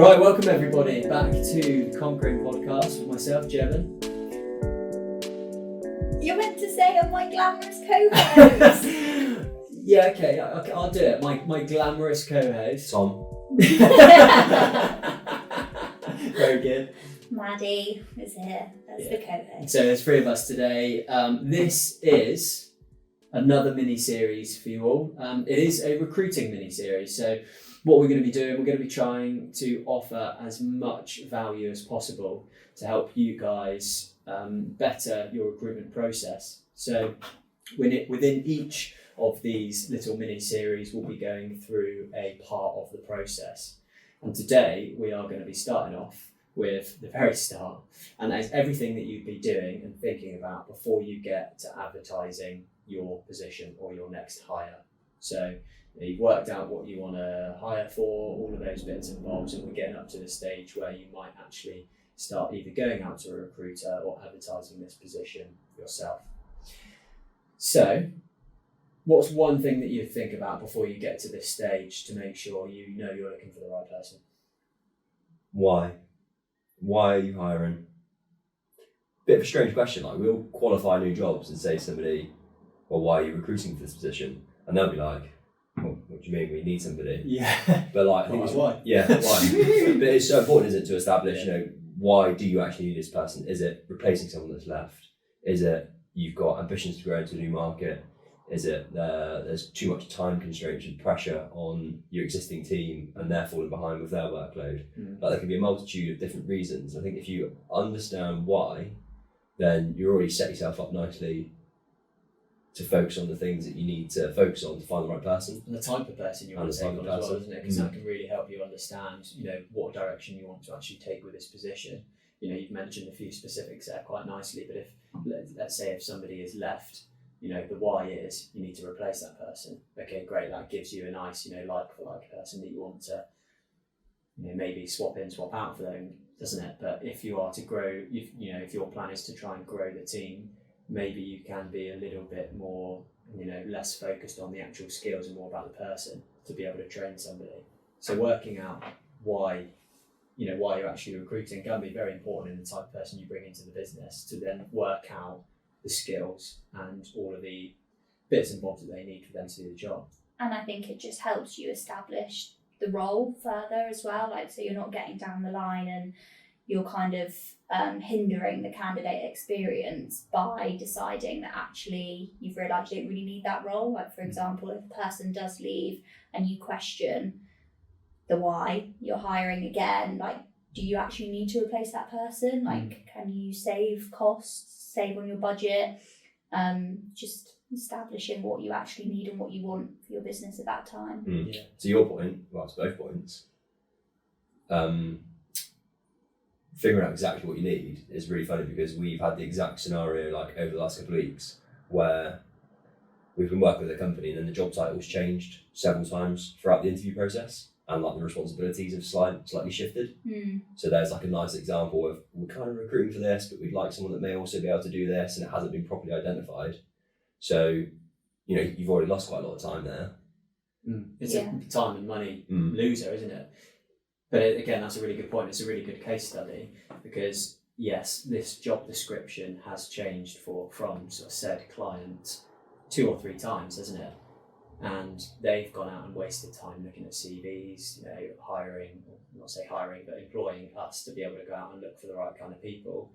Right, welcome everybody back to the Conquering Podcast with myself, Jevon. You're meant to say I'm my glamorous co-host. Yeah, okay, I'll do it. My glamorous co-host. Tom. Very good. Maddie is here as the co-host. So there's three of us today. This is another mini-series for you all. It is a recruiting mini-series. So what we're going to be doing, we're going to be trying to offer as much value as possible to help you guys better your recruitment process. So within each of these little mini-series, we'll be going through a part of the process. And today we are going to be starting off with the very start, and that is everything that you'd be doing and thinking about before you get to advertising your position or your next hire. So you've worked out what you want to hire for, all of those bits and bobs, and we're getting up to the stage where you might actually start either going out to a recruiter or advertising this position yourself. So what's one thing that you think about before you get to this stage to make sure you know you're looking for the right person? Why? Why are you hiring? Bit of a strange question. Like, we'll qualify new jobs and say to somebody, well, why are you recruiting for this position? And they'll be like, well, what do you mean? We need somebody. Yeah. But like, I think it's why? Yeah, why? But it's so important, isn't it, to establish, why do you actually need this person? Is it replacing someone that's left? Is it you've got ambitions to grow into a new market? Is it there's too much time constraints and pressure on your existing team and they're falling behind with their workload? Like, there can be a multitude of different reasons. I think if you understand why, then you're already set yourself up nicely to focus on the things that you need to focus on to find the right person. And the type of person you want to take on as well, isn't it? Because that can really help you understand, what direction you want to actually take with this position. You've mentioned a few specifics there quite nicely, but if, let's say if somebody is left, the why is you need to replace that person. Okay, great. That gives you a nice, like for like person that you want to, maybe swap in, swap out for them, doesn't it? But if you are to grow, if your plan is to try and grow the team, maybe you can be a little bit more, less focused on the actual skills and more about the person to be able to train somebody. So working out why you're actually recruiting can be very important in the type of person you bring into the business to then work out the skills and all of the bits and bobs that they need for them to do the job. And I think it just helps you establish the role further as well. Like, so you're not getting down the line and you're kind of hindering the candidate experience by deciding that actually you've realised you don't really need that role. Like, for example, if a person does leave and you question the why, you're hiring again, like, do you actually need to replace that person? Like, can you save costs, save on your budget? Just establishing what you actually need and what you want for your business at that time. Yeah. To your point, well, to both points, figuring out exactly what you need is really funny, because we've had the exact scenario like over the last couple of weeks where we've been working with a company and then the job title's changed several times throughout the interview process, and like the responsibilities have slightly shifted. So there's like a nice example of, we're kind of recruiting for this, but we'd like someone that may also be able to do this, and it hasn't been properly identified. So, you've already lost quite a lot of time there. It's a time and money loser, isn't it? But again, that's a really good point. It's a really good case study, because yes, this job description has changed from sort of said client 2 or 3 times, hasn't it? And they've gone out and wasted time looking at CVs, employing us to be able to go out and look for the right kind of people.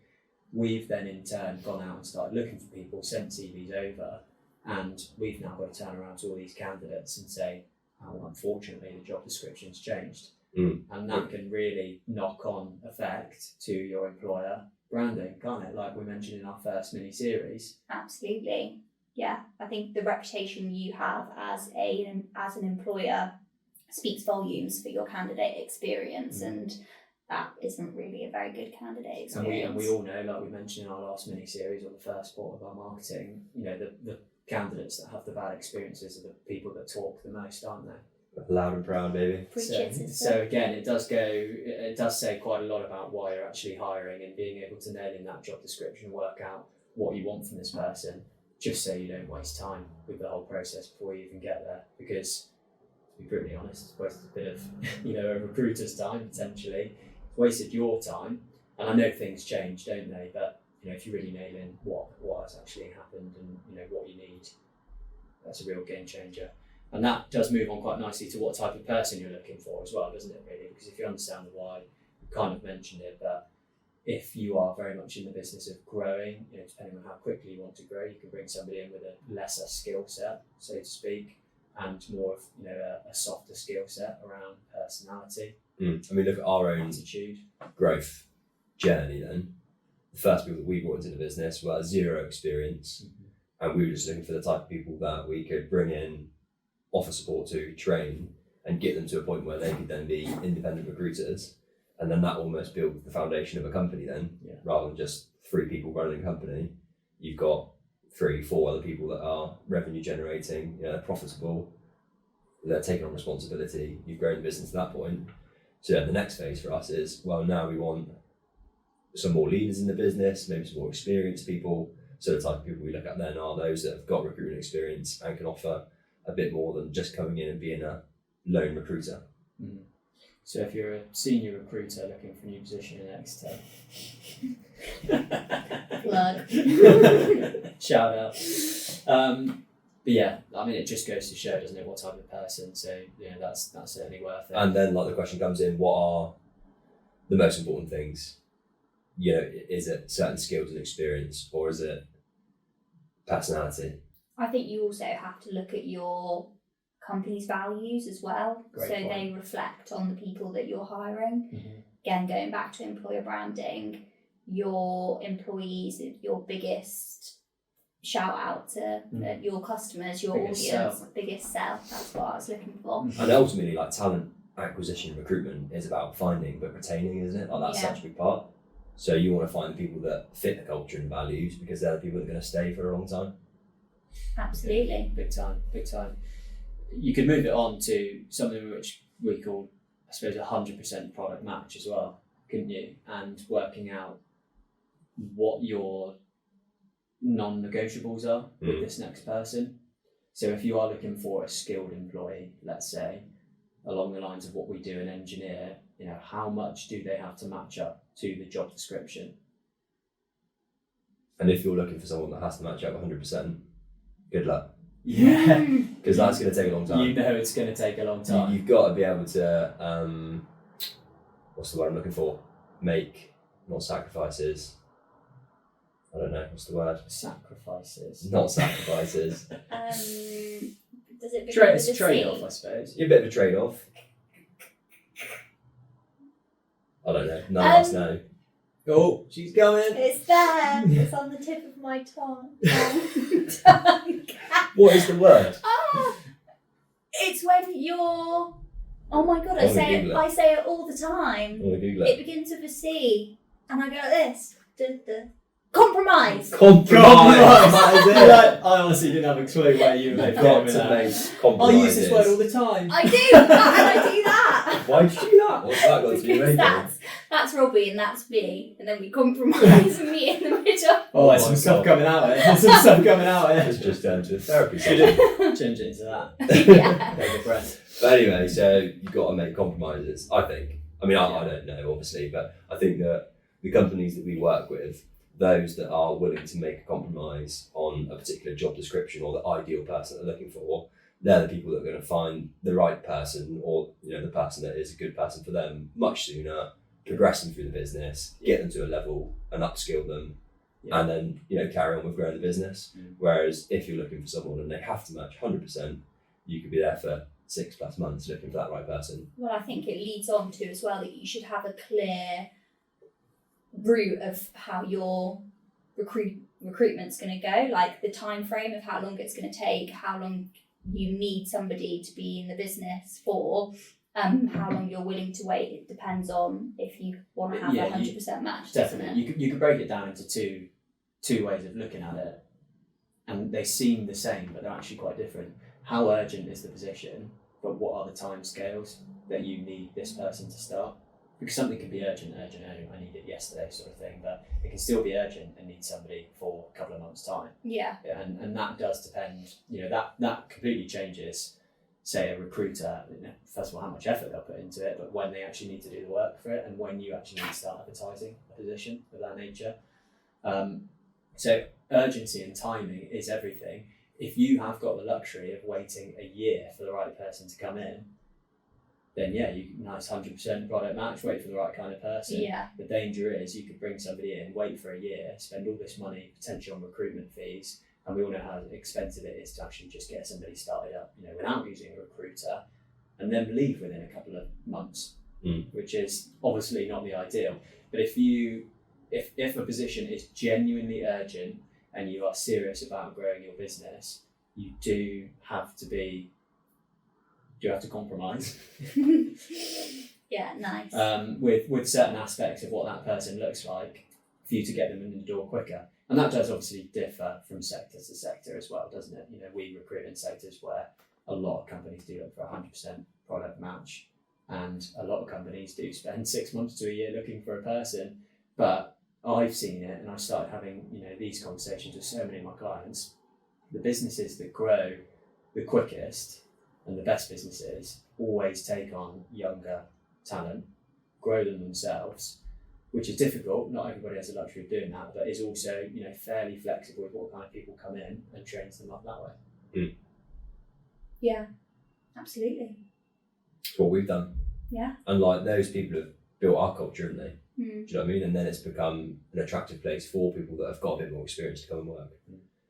We've then in turn gone out and started looking for people, sent CVs over, and we've now got to turn around to all these candidates and say, oh, unfortunately, the job description's changed. And that can really knock on effect to your employer branding, can't it? Like we mentioned in our first mini-series. Absolutely. Yeah, I think the reputation you have as an employer speaks volumes for your candidate experience, and that isn't really a very good candidate experience. And we all know, like we mentioned in our last mini-series or the first part of our marketing, the candidates that have the bad experiences are the people that talk the most, aren't they? Loud and proud, baby. So again, it does say quite a lot about why you're actually hiring, and being able to nail in that job description, work out what you want from this person, just so you don't waste time with the whole process before you even get there. Because to be brutally honest, it's wasted a bit of a recruiter's time potentially. It's wasted your time, and I know things change, don't they? But if you really nail in what has actually happened and what you need, that's a real game changer. And that does move on quite nicely to what type of person you're looking for as well, doesn't it, really? Because if you understand the why, you kind of mentioned it, but if you are very much in the business of growing, depending on how quickly you want to grow, you can bring somebody in with a lesser skill set, so to speak, and more of a softer skill set around personality. I mean, look at our own attitude, growth journey then. The first people that we brought into the business were zero experience, and we were just looking for the type of people that we could bring in, offer support to, train, and get them to a point where they could then be independent recruiters. And then that almost builds the foundation of a company then, rather than just 3 people running a company. You've got 3, 4 other people that are revenue generating, they're profitable, they're taking on responsibility, you've grown the business to that point. So the next phase for us is, well, now we want some more leaders in the business, maybe some more experienced people. So the type of people we look at then are those that have got recruitment experience and can offer a bit more than just coming in and being a lone recruiter. So if you're a senior recruiter looking for a new position in Exeter, plug. Shout out. But yeah, I mean, it just goes to show, doesn't it, what type of person. So that's certainly worth it. And then the question comes in: what are the most important things? Is it certain skills and experience, or is it personality? I think you also have to look at your company's values as well. Great so point. They reflect on the people that you're hiring. Again, going back to employer branding, your employees, your biggest shout out to your customers, your Biggest audience, sell. biggest sell. That's what I was looking for. And ultimately, talent acquisition and recruitment is about finding but retaining, isn't it? That's such a big part. So you want to find the people that fit the culture and values, because they're the people that are going to stay for a long time. Absolutely. Big time. You could move it on to something which we call, I suppose, 100% product match as well, couldn't you? And working out what your non-negotiables are with this next person. So if you are looking for a skilled employee, let's say, along the lines of what we do in engineer, how much do they have to match up to the job description? And if you're looking for someone that has to match up 100%, good luck. Yeah. Because that's going to take a long time. It's going to take a long time. You've got to be able to, what's the word I'm looking for? Make, not sacrifices. I don't know, what's the word? Sacrifices. Not sacrifices. Does it It's a trade-off, I suppose. You're a bit of a trade-off. I don't know. None of us know. Oh, she's going. It's there. It's on the tip of my tongue. What is the word? It's when you're. Oh my god! I say it all the time. I want to Google It it. begins with a C, and I go like this. Dun, dun. Compromise. Compromise. That is it. I honestly didn't have a clue where you were You've going got with to that. make compromises. I use this word all the time. I do, and I do that. Why did you do that? What's that got to do Because with anything? that's Robbie and that's me, and then we compromise and meet in the middle. Oh, there's my some stuff God. coming out here. There's some stuff coming out It's here. just turned to a therapy Should session. change it into that. Yeah. Take a breath. But anyway, so you've got to make compromises, I think. I mean, I don't know, obviously, but I think that the companies that we work with, those that are willing to make a compromise on a particular job description or the ideal person they're looking for, they're the people that are going to find the right person, or the person that is a good person for them much sooner, progress them through the business, get them to a level and upskill them, and then carry on with growing the business. Whereas if you're looking for someone and they have to match 100%, you could be there for 6+ months looking for that right person. Well, I think it leads on to as well that you should have a clear route of how your recruitment's going to go, like the time frame of how long it's going to take, how long you need somebody to be in the business for, how long you're willing to wait. It depends on if you want to have a 100% match. Definitely. You could break it down into two ways of looking at it, and they seem the same, but they're actually quite different. How urgent is the position, but what are the time scales that you need this person to start? Because something can be urgent, I need it yesterday sort of thing, but it can still be urgent and need somebody for a couple of months' time. Yeah. And that does depend, that completely changes say a recruiter, first of all, how much effort they'll put into it, but when they actually need to do the work for it and when you actually need to start advertising a position of that nature. So urgency and timing is everything. If you have got the luxury of waiting a year for the right person to come in, then yeah, you nice 100% product match, wait for the right kind of person. Yeah. The danger is you could bring somebody in, wait for a year, spend all this money potentially on recruitment fees, and we all know how expensive it is to actually just get somebody started up, without using a recruiter, and then leave within a couple of months, which is obviously not the ideal. But if a position is genuinely urgent and you are serious about growing your business, you do have to compromise Yeah, nice. with certain aspects of what that person looks like for you to get them in the door quicker. And that does obviously differ from sector to sector as well, doesn't it? We recruit in sectors where a lot of companies do look for 100% product match, and a lot of companies do spend 6 months to a year looking for a person. But I've seen it, and I started having these conversations with so many of my clients. The businesses that grow the quickest and the best businesses always take on younger talent, grow them themselves, which is difficult. Not everybody has the luxury of doing that, but is also fairly flexible with what kind of people come in and trains them up that way. Yeah, absolutely. It's what we've done. Yeah. And like those people have built our culture, haven't they? Mm. Do you know what I mean? And then it's become an attractive place for people that have got a bit more experience to come and work.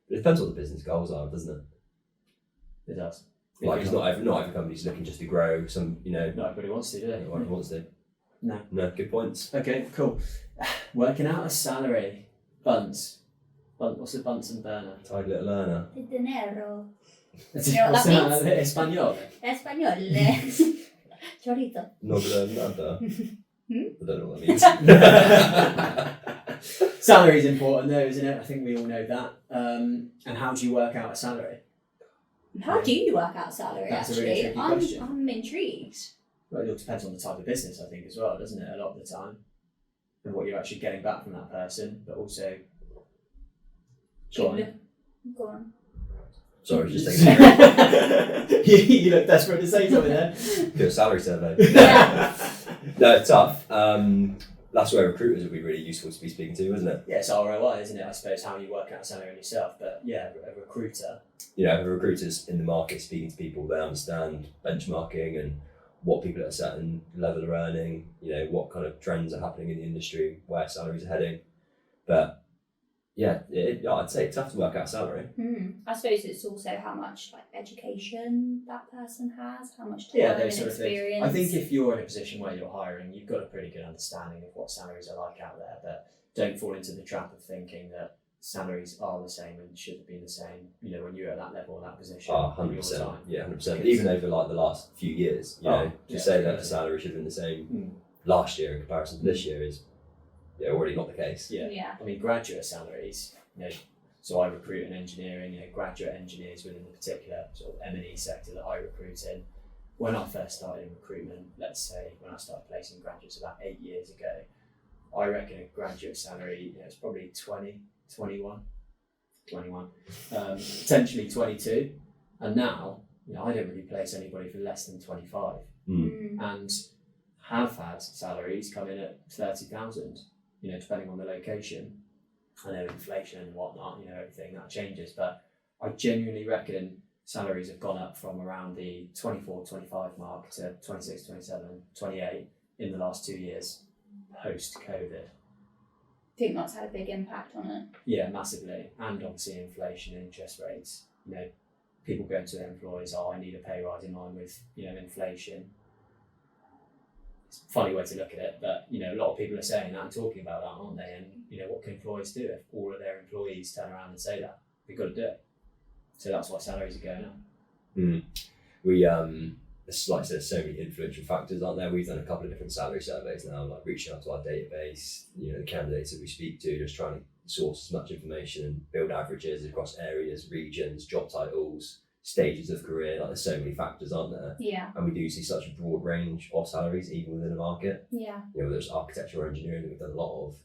But it depends what the business goals are, doesn't it? It does. Like it's not every company's looking just to grow some, Not everybody wants to, do they? not everyone wants to. No. Good points. Okay, cool. Working out a salary. Bunts. What's the Bunsen burner? Tidy little learner. El dinero. You know what that means? Espanol. Español. Chorito. Nada. I don't know what that means. Salary's important though, isn't it? I think we all know that. And how do you work out a salary? How do you work out salary? That's a actually, really tricky question. I'm intrigued. Well, it all depends on the type of business, I think, as well, doesn't it? A lot of the time, and what you're actually getting back from that person, but also. Go on. Sorry, just taking a break. You look desperate to say something there. Do a salary survey. Yeah. No, it's tough. That's where recruiters would be really useful to be speaking to, isn't it? Yeah, it's ROI, isn't it? I suppose how you work out salary on yourself. But yeah, a recruiter. If a recruiter's in the market speaking to people, they understand benchmarking and what people at a certain level are earning, what kind of trends are happening in the industry, where salaries are heading. But yeah, I'd say it's tough to work out salary. I suppose it's also how much education that person has, how much time Yeah, and those sort of experience. things. I think if you're in a position where you're hiring, you've got a pretty good understanding of what salaries are like out there, but don't fall into the trap of thinking that salaries are the same and should have been the same, when you're at that level or that position. 100%. Yeah, 100%. Even over like the last few years, to say that the salary should have been the same last year in comparison to this year is already not the case. Yeah. I mean, graduate salaries, so I recruit in engineering, graduate engineers within the particular sort of M&E sector that I recruit in. When I first started in recruitment, let's say when I started placing graduates about 8 years ago, I reckon a graduate salary, it's probably 20, 21, potentially 22. And now, I don't really place anybody for less than 25 and have had salaries come in at 30,000, depending on the location. I know inflation and whatnot, everything that changes, but I genuinely reckon salaries have gone up from around the 24, 25 mark to 26, 27, 28 in the last 2 years post-COVID. I think that's had a big impact on it. Yeah, massively. And obviously inflation and interest rates. People going to their employers, I need a pay rise in line with, inflation. It's a funny way to look at it, but, a lot of people are saying that and talking about that, aren't they? And, what can employers do if all of their employees turn around and say that? We've got to do it. So that's why salaries are going up. We, it's like I said, so many influential factors, aren't there? We've done a couple of different salary surveys now, like reaching out to our database, the candidates that we speak to, just trying to source as much information and build averages across areas, regions, job titles, stages of career. Like there's so many factors, aren't there? Yeah. And we do see such a broad range of salaries even within a market. Yeah. Whether it's architecture or engineering that we've done a lot of,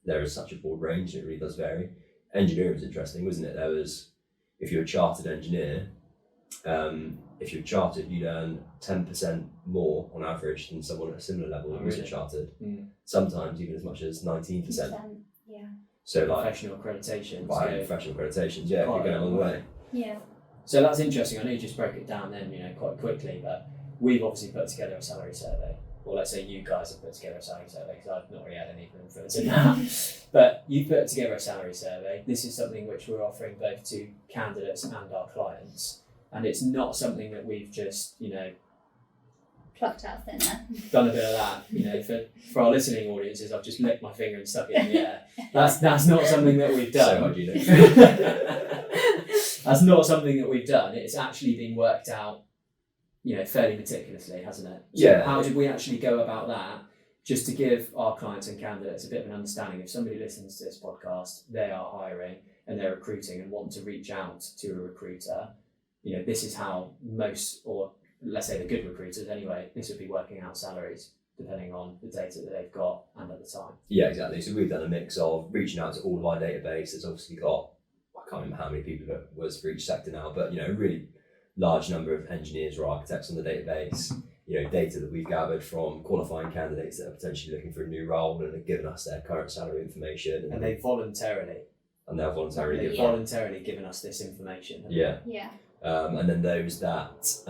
there is such a broad range and it really does vary. Engineering was interesting, wasn't it? There was, if you're a chartered engineer, if you're chartered, you'd earn 10% more on average than someone at a similar level who isn't chartered. Sometimes even as much as 19%. Yeah. So like professional accreditations. professional accreditations, yeah, if you're going a long way. Yeah. So that's interesting. I know you just broke it down then, quite quickly, but we've obviously put together a salary survey. Or let's say you guys have put together a salary survey, because I've not really had any influence in that. But you've put together a salary survey. This is something which we're offering both to candidates and our clients. And it's not something that we've just, Plucked out of thin air. done a bit of that. For our listening audiences, I've just licked my finger and stuck it in the air. That's not something that we've done. So hygienic. That's not something that we've done. It's actually been worked out, fairly meticulously, hasn't it? So Yeah. how did we actually go about that? Just to give our clients and candidates a bit of an understanding. If somebody listens to this podcast, they are hiring and they're recruiting and want to reach out to a recruiter, this is how most, or let's say the good recruiters anyway, this would be working out salaries depending on the data that they've got and at the time. Yeah, exactly. So we've done a mix of reaching out to all of our database. It's obviously got, I can't remember how many people it was for each sector now, but a really large number of engineers or architects on the database. Data that we've gathered from qualifying candidates that are potentially looking for a new role and have given us their current salary information. And they've voluntarily given us this information. Yeah. Yeah. And then those that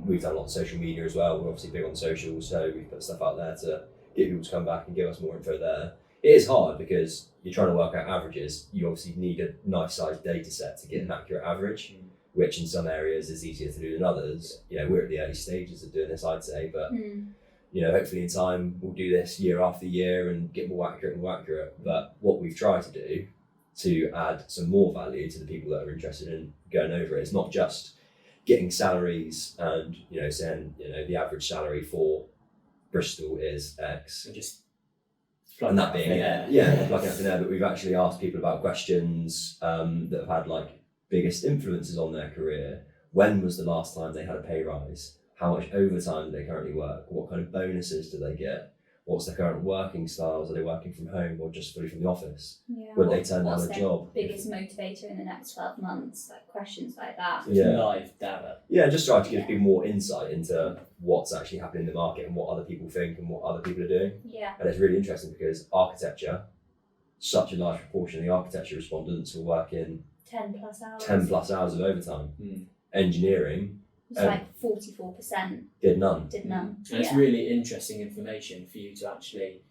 we've done a lot of social media as well. We're obviously big on social, so we've put stuff out there to get people to come back and give us more info there. It is hard because you're trying to work out averages. You obviously need a nice sized data set to get an accurate average, which in some areas is easier to do than others. We're at the early stages of doing this, I'd say, but hopefully in time we'll do this year after year and get more accurate and more accurate. But what we've tried to do to add some more value to the people that are interested in going over it, it's not just getting salaries and saying the average salary for Bristol is X And just and that being it. Plugging up in there. But we've actually asked people about questions that have had like biggest influences on their career. When was the last time they had a pay rise? How much overtime do they currently work? What kind of bonuses do they get? What's their current working styles? Are they working from home or just fully from the office? Yeah. Would they turn down a their job? biggest motivator in the next 12 months? Like questions like that. live data. Yeah, just try to give people more insight into what's actually happening in the market and what other people think and what other people are doing. Yeah. And it's really interesting because architecture, such a large proportion of the architecture respondents will work in 10 plus hours. 10 plus hours of overtime. Engineering, It's like 44% did none. none. And it's really interesting information for you to actually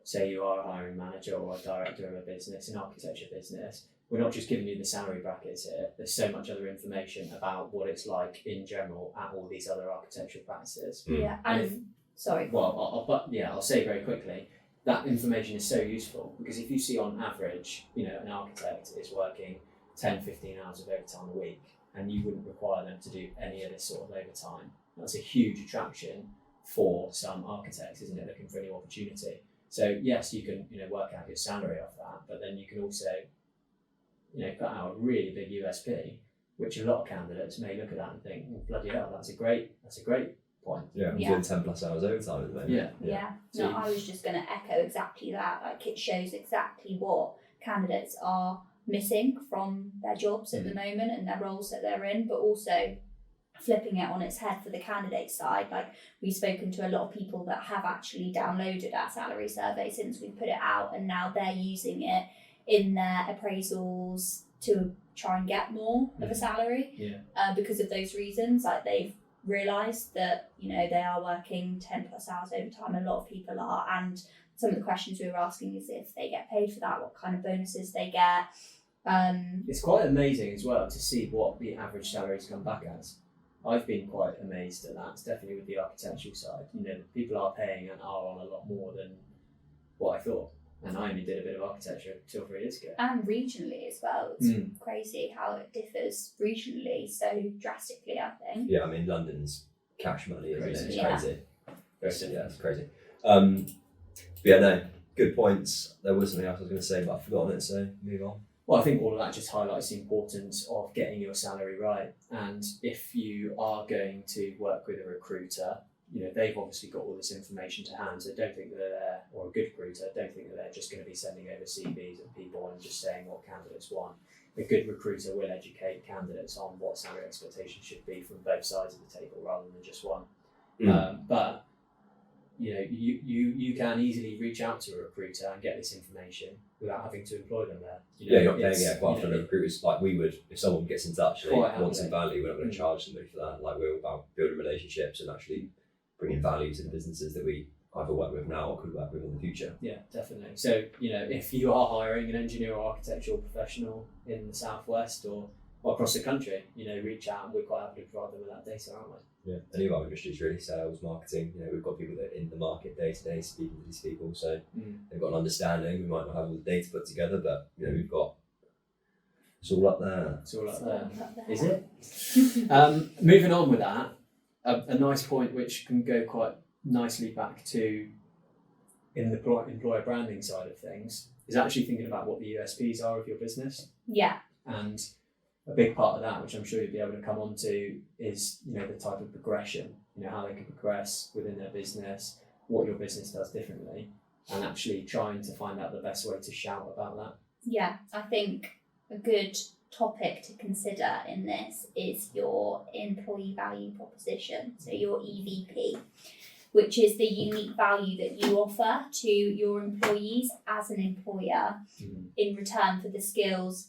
say you are a hiring manager or a director of a business, an architecture business. We're not just giving you the salary brackets here. There's so much other information about what it's like in general at all these other architectural practices. Yeah. And sorry. Well, I'll say very quickly, that information is so useful because if you see on average, an architect is working 10, 15 hours of overtime a week, and you wouldn't require them to do any of this sort of overtime. That's a huge attraction for some architects, isn't it, looking for a new opportunity. So yes, you can work out your salary off that, but then you can also put out a really big USP, which a lot of candidates may look at that and think, bloody hell, that's a great point. Yeah, I'm doing 10 plus hours overtime at the moment. Yeah. So No, I was just going to echo exactly that. Like it shows exactly what candidates are missing from their jobs at the moment and their roles that they're in, but also flipping it on its head for the candidate side. Like we've spoken to a lot of people that have actually downloaded our salary survey since we put it out, and now they're using it in their appraisals to try and get more of a salary because of those reasons. Like they've realised that they are working 10 plus hours overtime, a lot of people are, and some of the questions we were asking is if they get paid for that, what kind of bonuses they get. It's quite amazing as well to see what the average salaries come back as. I've been quite amazed at that, definitely with the architectural side. People are paying and are on a lot more than what I thought. And I only did a bit of architecture 2 or 3 years ago. And regionally as well. It's crazy how it differs regionally so drastically, I think. Yeah, I mean, London's cash money, isn't it? It's crazy. It's crazy. No, good points. There was something else I was going to say, but I've forgotten it, so move on. Well, I think all of that just highlights the importance of getting your salary right. And if you are going to work with a recruiter, they've obviously got all this information to hand, so don't think that they're there, or a good recruiter, don't think that they're just going to be sending over CVs and people and just saying what candidates want. A good recruiter will educate candidates on what salary expectations should be from both sides of the table rather than just one. But you can easily reach out to a recruiter and get this information without having to employ them there. You're not paying quite often. Recruiters, like we would, if someone gets in touch and they Quite want some happily. value, we're not going to charge somebody for that. Like, we're about building relationships and actually bringing value to the businesses that we either work with now or could work with in the future. Yeah, definitely. So, if you are hiring an engineer or architectural professional in the Southwest or across the country, reach out, and we're quite happy to provide them with that data, aren't we? Yeah, any of our industries really, sales, marketing, we've got people that are in the market day to day speaking to these people, so they've got an understanding. We might not have all the data put together, but we've got, it's all up there. It's all up there. Is it? Moving on with that, a nice point which can go quite nicely back to in the employer branding side of things is actually thinking about what the USPs are of your business. Yeah. And a big part of that, which I'm sure you'll be able to come on to, is the type of progression, how they can progress within their business, what your business does differently, and actually trying to find out the best way to shout about that. Yeah, I think a good topic to consider in this is your employee value proposition, so your EVP, which is the unique value that you offer to your employees as an employer in return for the skills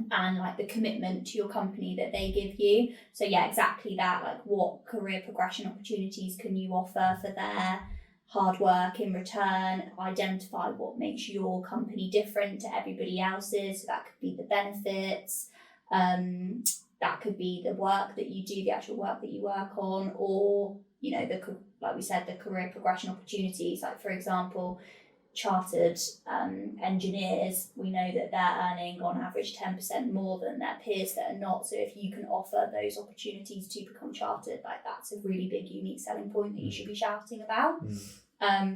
and like the commitment to your company that they give you. So yeah, exactly that, like what career progression opportunities can you offer for their hard work in return, identify what makes your company different to everybody else's. So that could be the benefits, that could be the work that you do, the actual work that you work on, or like we said, the career progression opportunities. Like, for example, chartered engineers, we know that they're earning on average 10% more than their peers that are not. So if you can offer those opportunities to become chartered, like that's a really big unique selling point that you should be shouting about.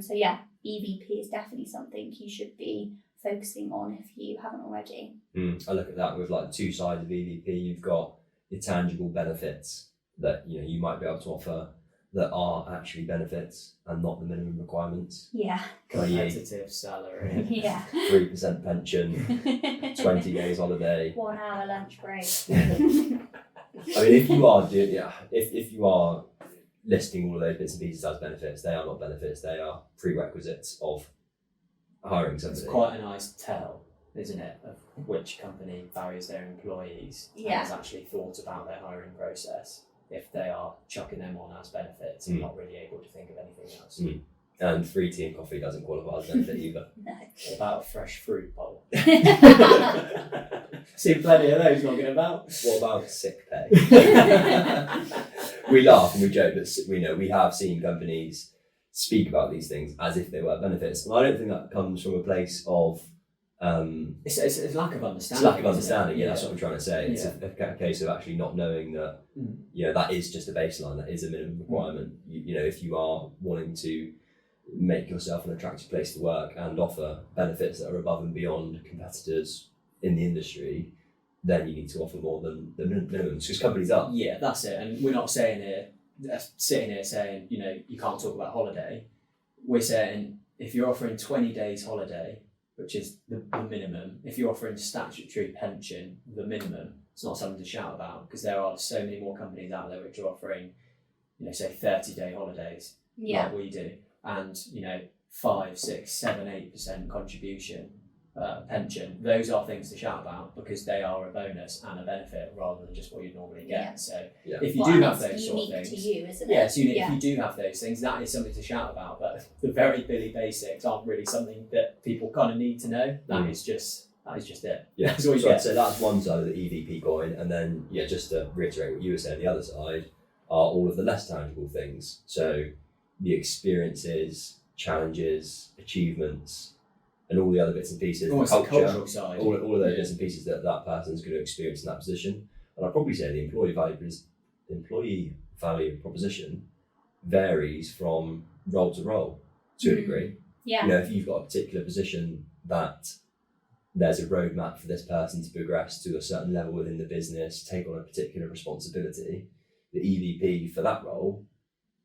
So yeah, EVP is definitely something you should be focusing on if you haven't already. I look at that with like two sides of EVP. You've got your tangible benefits that you might be able to offer that are actually benefits and not the minimum requirements. Yeah. Competitive salary. Yeah. 3% pension, 20 days holiday. 1 hour lunch break. I mean, if you are listing all of those bits and pieces as benefits, they are not benefits, they are prerequisites of hiring somebody. It's quite a nice tell, isn't it, of which company values their employees and has actually thought about their hiring process, if they are chucking them on as benefits and not really able to think of anything else. And free tea and coffee doesn't qualify as benefit either. No. What about a fresh fruit bowl? Seen plenty of those knocking about. What about sick pay? We laugh and we joke, but we have seen companies speak about these things as if they were benefits, and I don't think that comes from a place of it's lack of understanding. It's lack of understanding. Yeah, that's what I'm trying to say. It's a case of actually not knowing that that is just a baseline, that is a minimum requirement. If you are wanting to make yourself an attractive place to work and offer benefits that are above and beyond competitors in the industry, then you need to offer more than the minimums, because companies are. Yeah, that's it. And we're not sitting here saying you can't talk about holiday. We're saying if you're offering 20 days holiday, which is the minimum, if you're offering statutory pension, the minimum, it's not something to shout about, because there are so many more companies out there which are offering, say 30-day holidays like we do, and 5, 6, 7, 8% contribution pension. Those are things to shout about because they are a bonus and a benefit rather than just what you'd normally get. Yeah. So if you do have those sort of things, to you, isn't yeah, it? it's unique. If you do have those things, that is something to shout about. But the very Billy basics aren't really something that people kind of need to know. That is just it. Yeah, that's what you so get. I'd say that's one side of the EVP coin, and then just to reiterate what you were saying, the other side are all of the less tangible things. So the experiences, challenges, achievements, and all the other bits and pieces, almost the the culture, cultural side. all of those bits and pieces that person's going to experience in that position. And I'd probably say the employee value proposition varies from role to role to a degree. Yeah. If you've got a particular position that there's a roadmap for this person to progress to a certain level within the business, take on a particular responsibility, the EVP for that role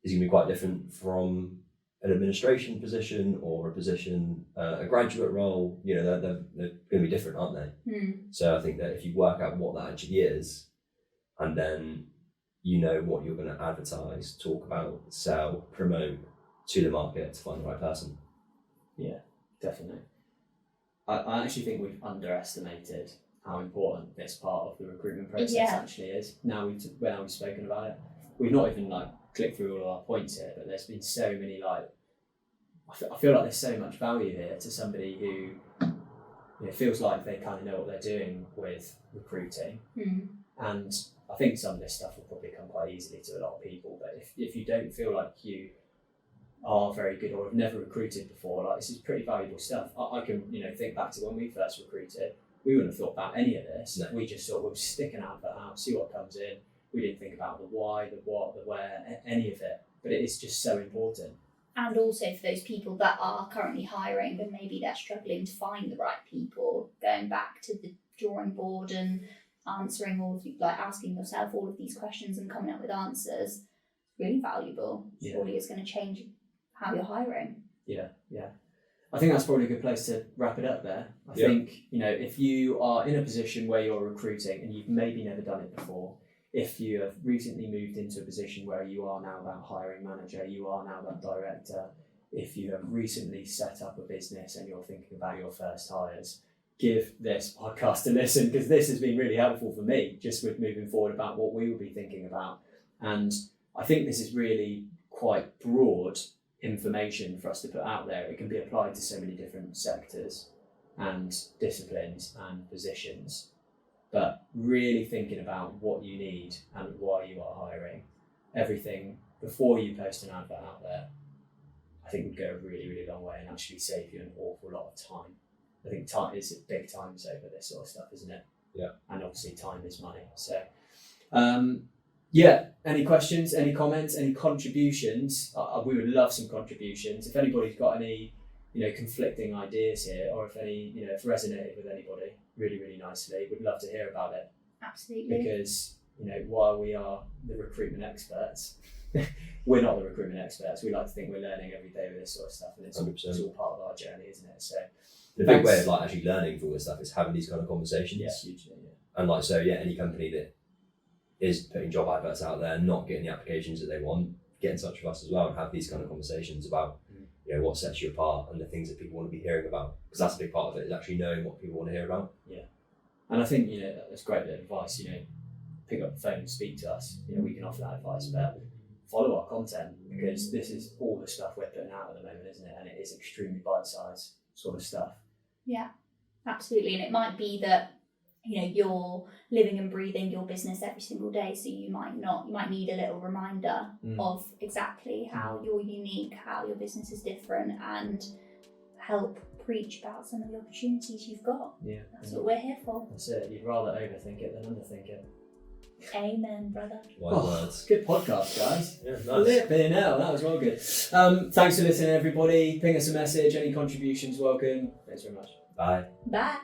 is going to be quite different from an administration position or a position, a graduate role. You know, they're going to be different, aren't they? So I think that if you work out what that actually is, and then you know what you're going to advertise, talk about, sell, promote to the market to find the right person. Yeah, definitely. I actually think we've underestimated how important this part of the recruitment process actually is. Now we've spoken about it, we've not even clicked through all of our points here, but there's been so many I feel like there's so much value here to somebody who feels like they kind of know what they're doing with recruiting. And I think some of this stuff will probably come quite easily to a lot of people, but if you don't feel like you are very good or have never recruited before, this is pretty valuable stuff. I can think back to when we first recruited, we wouldn't have thought about any of this. No. We just thought we'll stick an advert out, see what comes in. We didn't think about the why, the what, the where, any of it, but it is just so important. And also for those people that are currently hiring and maybe they're struggling to find the right people, going back to the drawing board and answering asking yourself all of these questions and coming up with answers, really valuable. Surely it's going to change how you're hiring. Yeah. I think that's probably a good place to wrap it up there. I think, if you are in a position where you're recruiting and you've maybe never done it before, if you have recently moved into a position where you are now that hiring manager, you are now that director, if you have recently set up a business and you're thinking about your first hires, give this podcast a listen, because this has been really helpful for me just with moving forward about what we will be thinking about. And I think this is really quite broad information for us to put out there. It can be applied to so many different sectors and disciplines and positions. But really thinking about what you need and why you are hiring, everything before you post an advert out there, I think would go a really, really long way and actually save you an awful lot of time. I think time is a big time saver, this sort of stuff, isn't it? Yeah. And obviously time is money. So, any questions, any comments, any contributions? We would love some contributions. If anybody's got any, conflicting ideas here, or if any, if resonated with anybody really, really nicely, we'd love to hear about it. Absolutely. Because, while we are the recruitment experts, we're not the recruitment experts. We like to think we're learning every day with this sort of stuff, and it's all part of our journey, isn't it? So the big way of actually learning for all this stuff is having these kind of conversations. Yeah, hugely. Yeah. And any company that is putting job adverts out there, not getting the applications that they want, get in touch with us as well and have these kind of conversations about what sets you apart and the things that people want to be hearing about, because that's a big part of it, is actually knowing what people want to hear about. Yeah, and I think that's great bit of advice. Pick up the phone and speak to us. We can offer that advice, but follow our content, because this is all the stuff we're putting out at the moment, isn't it? And it is extremely bite-sized sort of stuff. Yeah, absolutely. And it might be that you're living and breathing your business every single day, so you might need a little reminder of exactly how you're unique, how your business is different, and help preach about some of the opportunities you've got. Yeah, that's what we're here for. That's it. You'd rather overthink it than underthink it. Amen, brother. Wise words. Good podcast, guys. Yeah, nice. Flipping hell, that was well good. Thanks for listening, everybody. Ping us a message. Any contributions welcome. Thanks very much. Bye. Bye.